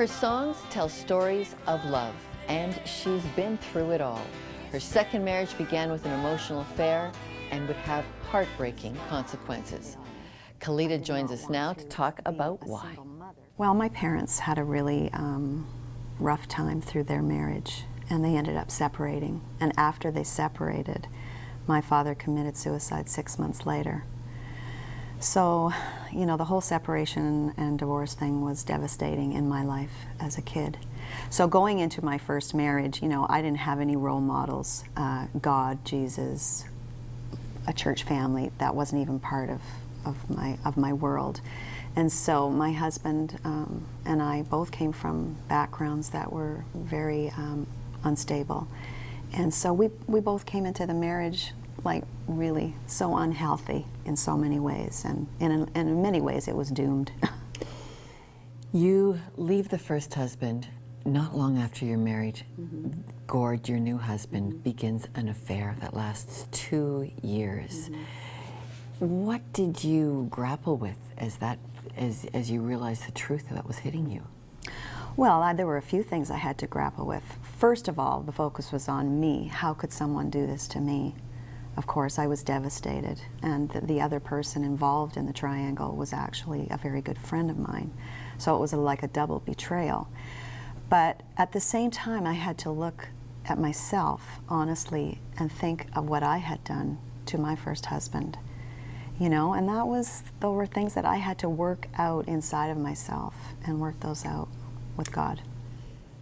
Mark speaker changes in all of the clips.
Speaker 1: Her songs tell stories of love, and she's been through it all. Her second marriage began with an emotional affair and would have heartbreaking consequences. Kalita joins us now to talk about why.
Speaker 2: Well, my parents had a really rough time through their marriage, and they ended up separating. And after they separated, my father committed suicide 6 months later. So, you know, the whole separation and divorce thing was devastating in my life as a kid. So going into my first marriage, you know, I didn't have any role models. God, Jesus, a church family, that wasn't even part of my world. And so my husband and I both came from backgrounds that were very unstable. And so we both came into the marriage like really so unhealthy in so many ways, and in many ways it was doomed.
Speaker 1: You leave the first husband not long after you're married.
Speaker 2: Mm-hmm.
Speaker 1: Gord, your new husband, begins an affair that lasts 2 years.
Speaker 2: Mm-hmm.
Speaker 1: What did you grapple with as you realized the truth that was hitting you?
Speaker 2: Well, there were a few things I had to grapple with. First of all, the focus was on me. How could someone do this to me? Of course, I was devastated, and the other person involved in the triangle was actually a very good friend of mine. So it was like a double betrayal. But at the same time, I had to look at myself honestly and think of what I had done to my first husband. You know, and those were things that I had to work out inside of myself and work those out with God.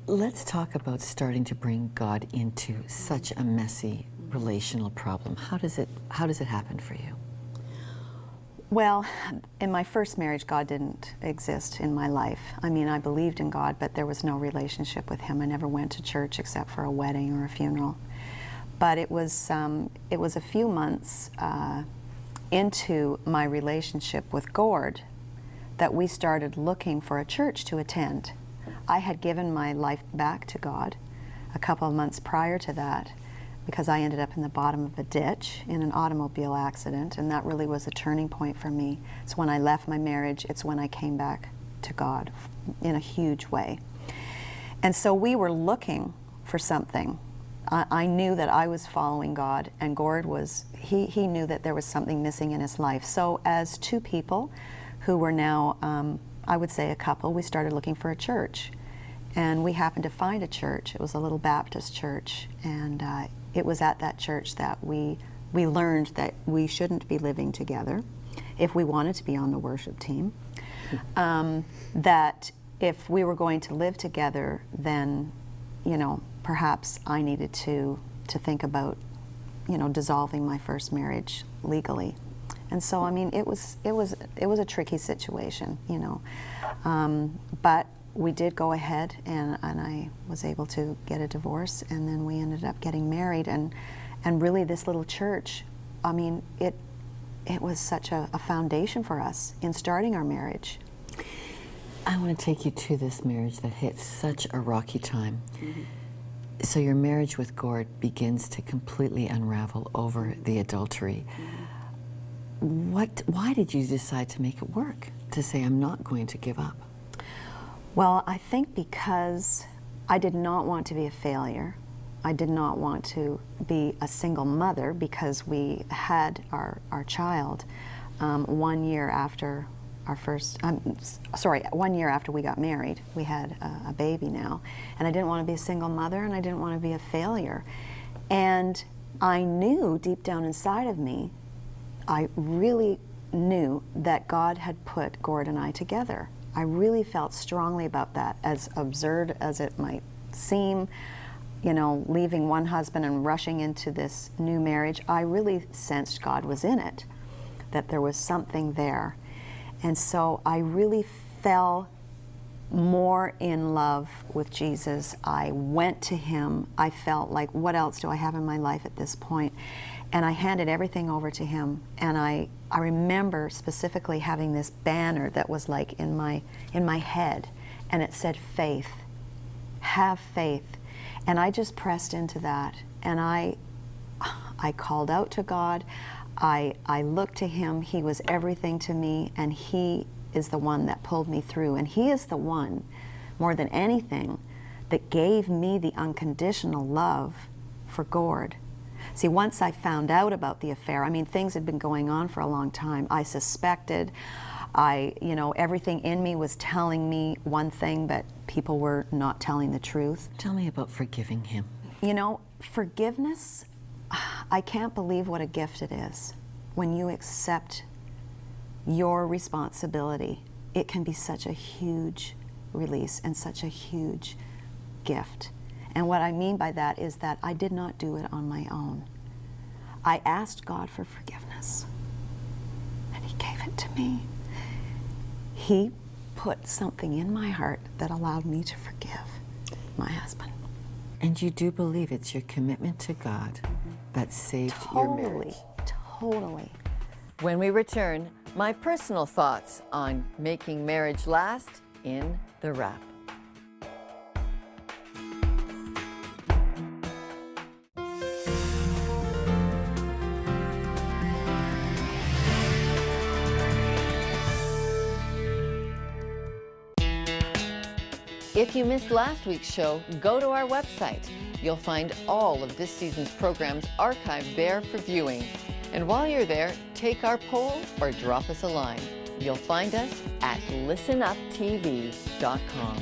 Speaker 1: Let's talk about starting to bring God into such a messy relational problem. How does it happen for you?
Speaker 2: Well, in my first marriage, God didn't exist in my life. I mean, I believed in God, but there was no relationship with Him. I never went to church except for a wedding or a funeral. But it was a few months into my relationship with Gord that we started looking for a church to attend. I had given my life back to God a couple of months prior to that, because I ended up in the bottom of a ditch in an automobile accident, and that really was a turning point for me. It's when I left my marriage, it's when I came back to God in a huge way. And so we were looking for something. I knew that I was following God, and Gord he knew that there was something missing in his life. So as two people who were now, I would say a couple, we started looking for a church. And we happened to find a church. It was a little Baptist church, and it was at that church that we learned that we shouldn't be living together if we wanted to be on the worship team. That if we were going to live together, then, you know, perhaps I needed to think about, you know, dissolving my first marriage legally. And so, I mean, it was a tricky situation, you know. But we did go ahead, and I was able to get a divorce, and then we ended up getting married. And really, this little church, I mean, it was such a foundation for us in starting our marriage.
Speaker 1: I want to take you to this marriage that hit such a rocky time.
Speaker 2: Mm-hmm.
Speaker 1: So your marriage with Gord begins to completely unravel over the adultery.
Speaker 2: Mm-hmm.
Speaker 1: Why did you decide to make it work, to say, I'm not going to give up?
Speaker 2: Well, I think because I did not want to be a failure. I did not want to be a single mother, because we had our child 1 year after our first, 1 year after we got married. We had a baby now. And I didn't want to be a single mother, and I didn't want to be a failure. And I knew deep down inside of me, I really knew that God had put Gord and I together. I really felt strongly about that, as absurd as it might seem, you know, leaving one husband and rushing into this new marriage. I really sensed God was in it, that there was something there. And so I really fell more in love with Jesus. I went to Him. I felt like, what else do I have in my life at this point? And I handed everything over to Him. And I remember specifically having this banner that was like in my head, and it said, faith, have faith. And I just pressed into that, and I called out to God. I looked to Him. He was everything to me, and He is the one that pulled me through. And He is the one more than anything, that gave me the unconditional love for Gord. See, once I found out about the affair, I mean, things had been going on for a long time. I suspected, everything in me was telling me one thing, but people were not telling the truth.
Speaker 1: Tell me about forgiving him.
Speaker 2: Forgiveness, I can't believe what a gift it is. When you accept your responsibility, it can be such a huge release and such a huge gift. And what I mean by that is that I did not do it on my own. I asked God for forgiveness, and He gave it to me. He put something in my heart that allowed me to forgive my husband.
Speaker 1: And you do believe it's your commitment to God that saved your marriage?
Speaker 2: Totally.
Speaker 1: When we return, my personal thoughts on making marriage last in The Wrap. If you missed last week's show, go to our website. You'll find all of this season's programs archived there for viewing. And while you're there, take our poll or drop us a line. You'll find us at listenuptv.com.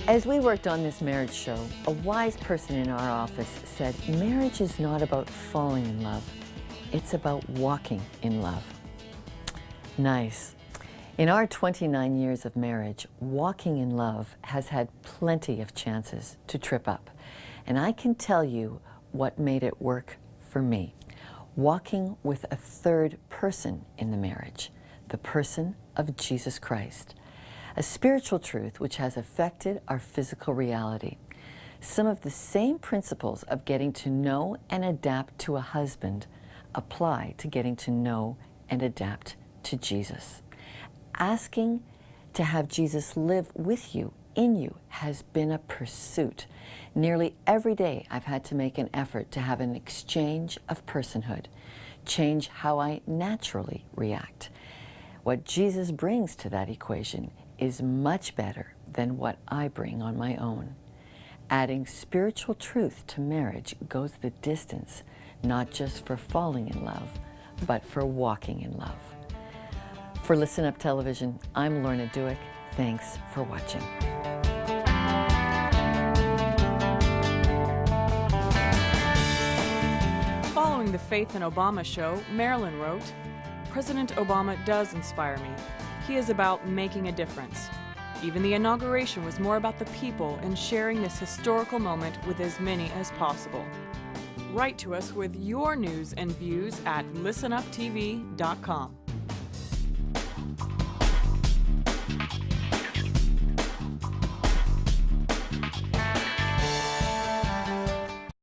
Speaker 1: As we worked on this marriage show, a wise person in our office said, marriage is not about falling in love. It's about walking in love. Nice. In our 29 years of marriage, walking in love has had plenty of chances to trip up. And I can tell you what made it work for me. Walking with a third person in the marriage, the person of Jesus Christ. A spiritual truth which has affected our physical reality. Some of the same principles of getting to know and adapt to a husband apply to getting to know and adapt to Jesus. Asking to have Jesus live with you, in you, has been a pursuit. Nearly every day I've had to make an effort to have an exchange of personhood, change how I naturally react. What Jesus brings to that equation is much better than what I bring on my own. Adding spiritual truth to marriage goes the distance, not just for falling in love, but for walking in love. For Listen Up Television, I'm Lorna Dueck. Thanks for watching.
Speaker 3: Following the Faith in Obama show, Marilyn wrote, "President Obama does inspire me. He is about making a difference. Even the inauguration was more about the people and sharing this historical moment with as many as possible." Write to us with your news and views at listenuptv.com.